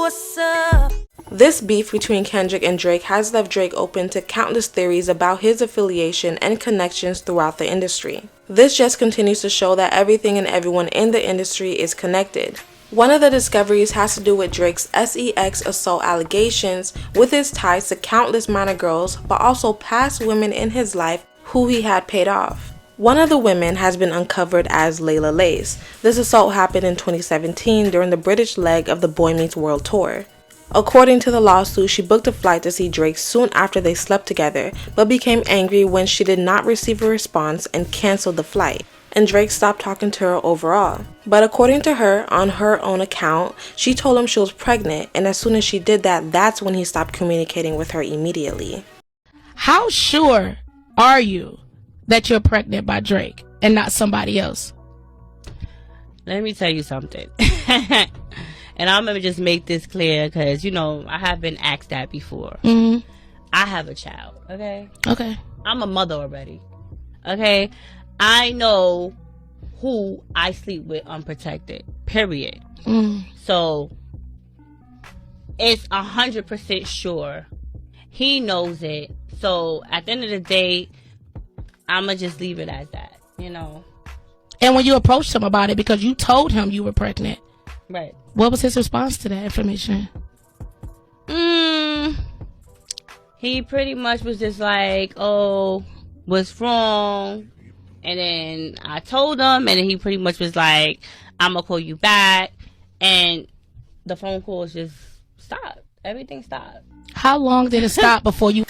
what's up? This beef between Kendrick and Drake has left Drake open to countless theories about his affiliation and connections throughout the industry. This just continues to show that everything and everyone in the industry is connected. One of the discoveries has to do with Drake's sex assault allegations, with his ties to countless minor girls, but also past women in his life who he had paid off. One of the women has been uncovered as Leila Lace. This assault happened in 2017 during the British leg of the Boy Meets World tour. According to the lawsuit, she booked a flight to see Drake soon after they slept together, but became angry when she did not receive a response and canceled the flight, and Drake stopped talking to her overall. But according to her, on her own account, she told him she was pregnant, and as soon as she did that, that's when he stopped communicating with her immediately. How sure are you that you're pregnant by Drake and not somebody else? Let me tell you something. And I'm going to just make this clear because, you know, I have been asked that before. Mm-hmm. I have a child, okay? Okay. I'm a mother already, okay? I know who I sleep with unprotected, period. So, it's 100% sure. He knows it. So, at the end of the day, I'm going to just leave it as that, you know? And when you approached him about it, because you told him you were pregnant. Right. What was his response to that information? He pretty much was just like, oh, what's wrong? And then I told him, and then he pretty much was like, I'm going to call you back. And the phone calls just stopped. Everything stopped. How long did it stop before you...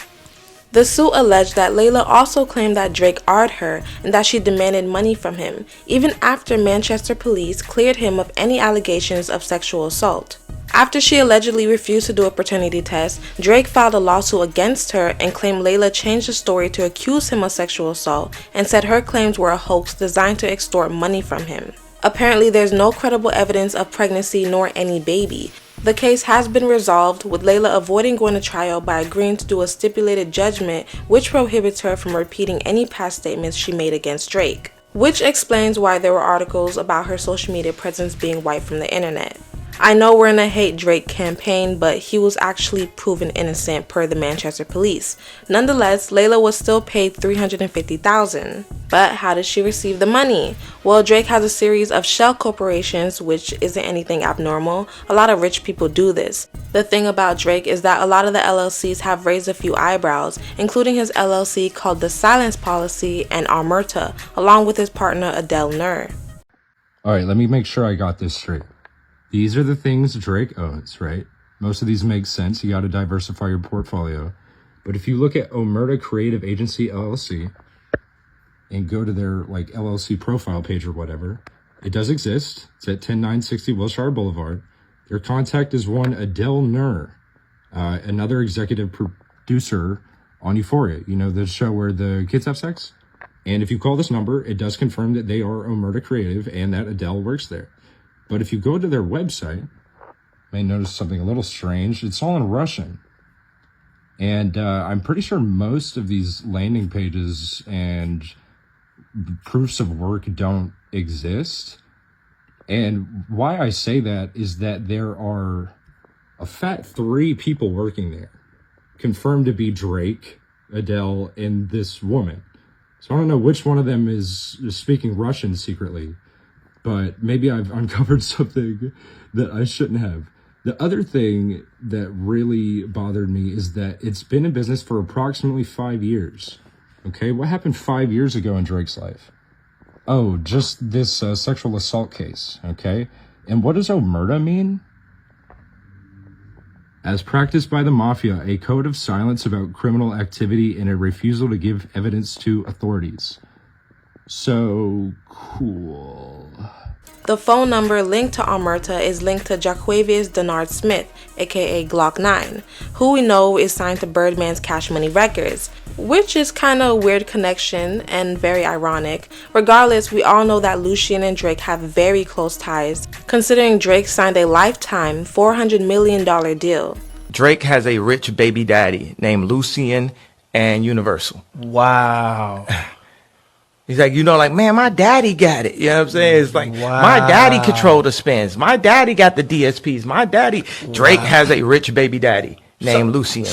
The suit alleged that Leila also claimed that Drake R''d her and that she demanded money from him, even after Manchester police cleared him of any allegations of sexual assault. After she allegedly refused to do a paternity test, Drake filed a lawsuit against her and claimed Leila changed the story to accuse him of sexual assault and said her claims were a hoax designed to extort money from him. Apparently, there's no credible evidence of pregnancy nor any baby. The case has been resolved, with Leila avoiding going to trial by agreeing to do a stipulated judgment which prohibits her from repeating any past statements she made against Drake, which explains why there were articles about her social media presence being wiped from the internet. I know we're in a hate Drake campaign, but he was actually proven innocent per the Manchester police. Nonetheless, Leila was still paid $350,000. But how did she receive the money? Well, Drake has a series of shell corporations, which isn't anything abnormal. A lot of rich people do this. The thing about Drake is that a lot of the LLCs have raised a few eyebrows, including his LLC called the Silence Policy and Omerta, along with his partner Adele Nur. Alright, let me make sure I got this straight. These are the things Drake owns, right? Most of these make sense. You got to diversify your portfolio. But if you look at Omerta Creative Agency LLC and go to their like LLC profile page or whatever, it does exist. It's at 10960 Wilshire Boulevard. Their contact is one Adele Nur, another executive producer on Euphoria. You know, the show where the kids have sex? And if you call this number, it does confirm that they are Omerta Creative and that Adele works there. But if you go to their website, you may notice something a little strange. It's all in Russian. And I'm pretty sure most of these landing pages and proofs of work don't exist. And why I say that is that there are a fat 3 people working there, confirmed to be Drake, Adele, and this woman. So I don't know which one of them is speaking Russian secretly. But maybe I've uncovered something that I shouldn't have. The other thing that really bothered me is that it's been in business for approximately 5 years. Okay, what happened 5 years ago in Drake's life? Oh, just this sexual assault case, okay? And what does omerta mean? As practiced by the mafia, a code of silence about criminal activity and a refusal to give evidence to authorities. So cool. The phone number linked to Omerta is linked to Jaquavius Denard Smith, aka Glock 9, who we know is signed to Birdman's Cash Money Records, which is kinda a weird connection and very ironic. Regardless, we all know that Lucien and Drake have very close ties, considering Drake signed a lifetime $400 million deal. Drake has a rich baby daddy named Lucien and Universal. Wow. He's like, like, man, my daddy got it. You know what I'm saying? It's like, my daddy controlled the spins. My daddy got the DSPs. My daddy. Drake has a rich baby daddy named Lucien.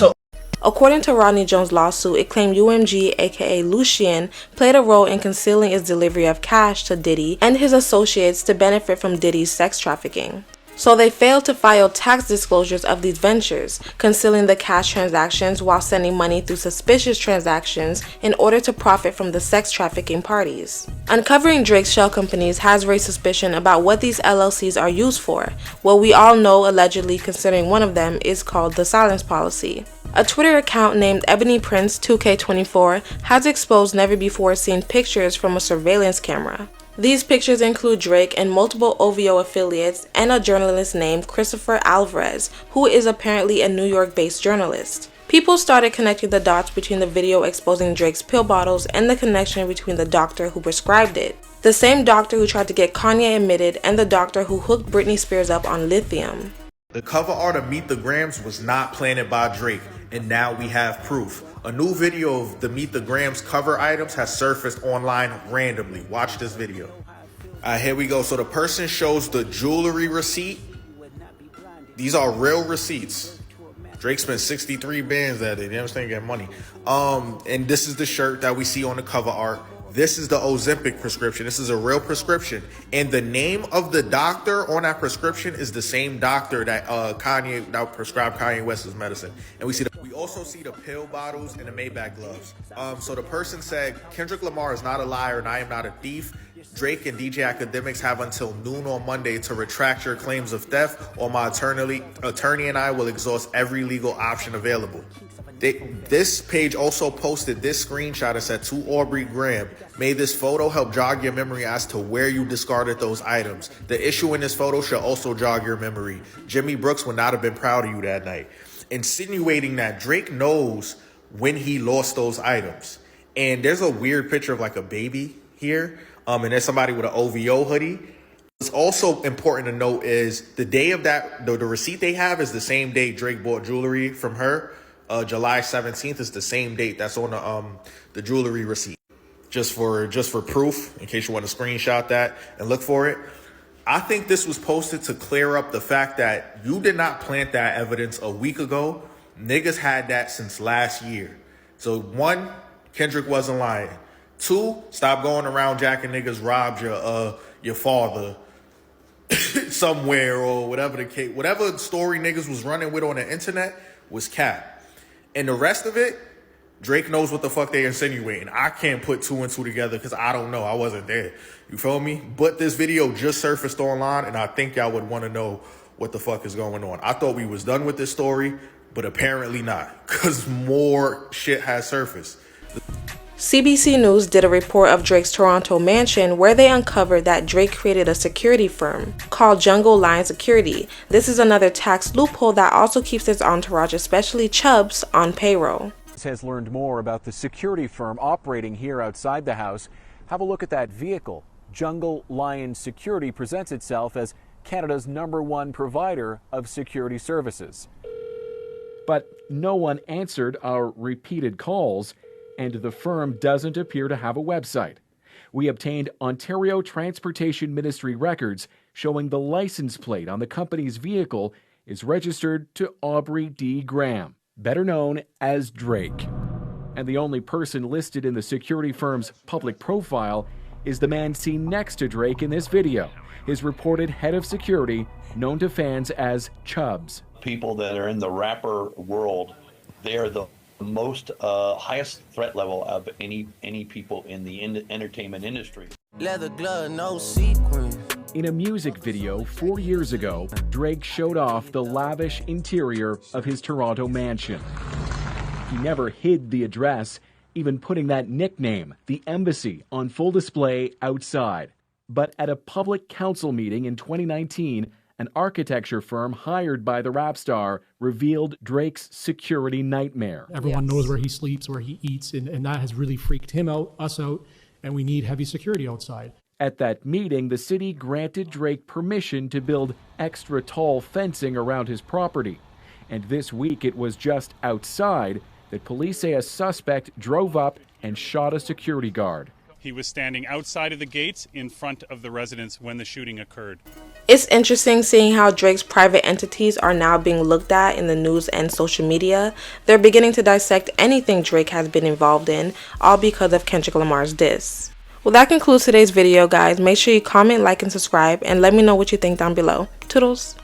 According to Rodney Jones' lawsuit, it claimed UMG, aka Lucien, played a role in concealing his delivery of cash to Diddy and his associates to benefit from Diddy's sex trafficking. So they failed to file tax disclosures of these ventures, concealing the cash transactions while sending money through suspicious transactions in order to profit from the sex trafficking parties. Uncovering Drake's shell companies has raised suspicion about what these LLCs are used for. What we all know, allegedly considering one of them, is called the silence policy. A Twitter account named Ebony Prince 2K24 has exposed never-before-seen pictures from a surveillance camera. These pictures include Drake and multiple OVO affiliates and a journalist named Christopher Alvarez, who is apparently a New York-based journalist. People started connecting the dots between the video exposing Drake's pill bottles and the connection between the doctor who prescribed it. The same doctor who tried to get Kanye admitted and the doctor who hooked Britney Spears up on lithium. The cover art of Meet the Grams was not planted by Drake, and now we have proof. A new video of the Meet the Grams cover items has surfaced online randomly. Watch this video. Here we go. So the person shows the jewelry receipt. These are real receipts. Drake spent 63 bands that day. You understand? Getting money. And this is the shirt that we see on the cover art. This is the Ozempic prescription. This is a real prescription. And the name of the doctor on that prescription is the same doctor that that prescribed Kanye West's medicine. And we also see the pill bottles and the Maybach gloves. So the person said, Kendrick Lamar is not a liar and I am not a thief. Drake and DJ Academics have until noon on Monday to retract your claims of theft, or my attorney and I will exhaust every legal option available. This page also posted this screenshot. It said, to Aubrey Graham, may this photo help jog your memory as to where you discarded those items. The issue in this photo should also jog your memory. Jimmy Brooks would not have been proud of you that night. Insinuating that Drake knows when he lost those items. And there's a weird picture of like a baby here. And there's somebody with an OVO hoodie. What's also important to note is the day of that, the receipt they have is the same day Drake bought jewelry from her. July 17th is the same date that's on the jewelry receipt. Just for proof, in case you want to screenshot that and look for it. I think this was posted to clear up the fact that you did not plant that evidence a week ago. Niggas had that since last year. So 1, Kendrick wasn't lying. 2, stop going around jacking niggas robbed your father somewhere, or whatever the case. Whatever story niggas was running with on the internet was cap. And the rest of it, Drake knows what the fuck they insinuating. I can't put 2 and 2 together because I don't know. I wasn't there. You feel me? But this video just surfaced online, and I think y'all would want to know what the fuck is going on. I thought we was done with this story, but apparently not, because more shit has surfaced. CBC News did a report of Drake's Toronto mansion where they uncovered that Drake created a security firm called Jungle Lion Security. This is another tax loophole that also keeps his entourage, especially Chubbs, on payroll. Has learned more about the security firm operating here outside the house. Have a look at that vehicle. Jungle Lion Security presents itself as Canada's #1 provider of security services. But no one answered our repeated calls, and the firm doesn't appear to have a website. We obtained Ontario Transportation Ministry records showing the license plate on the company's vehicle is registered to Aubrey D. Graham, better known as Drake. And the only person listed in the security firm's public profile is the man seen next to Drake in this video, his reported head of security, known to fans as Chubbs. People that are in the rapper world, they're the most highest threat level of any people in the entertainment industry. Leather glove, no sequins. In a music video 4 years ago, Drake showed off the lavish interior of his Toronto mansion. He never hid the address, even putting that nickname, the Embassy, on full display outside. But at a public council meeting in 2019, an architecture firm hired by the rap star revealed Drake's security nightmare. Everyone knows where he sleeps, where he eats, and that has really freaked him out, us out, and we need heavy security outside. At that meeting, the city granted Drake permission to build extra tall fencing around his property. And this week, it was just outside that police say a suspect drove up and shot a security guard. He was standing outside of the gates in front of the residence when the shooting occurred. It's interesting seeing how Drake's private entities are now being looked at in the news and social media. They're beginning to dissect anything Drake has been involved in, all because of Kendrick Lamar's diss. Well, that concludes today's video, guys. Make sure you comment, like, and subscribe, and let me know what you think down below. Toodles!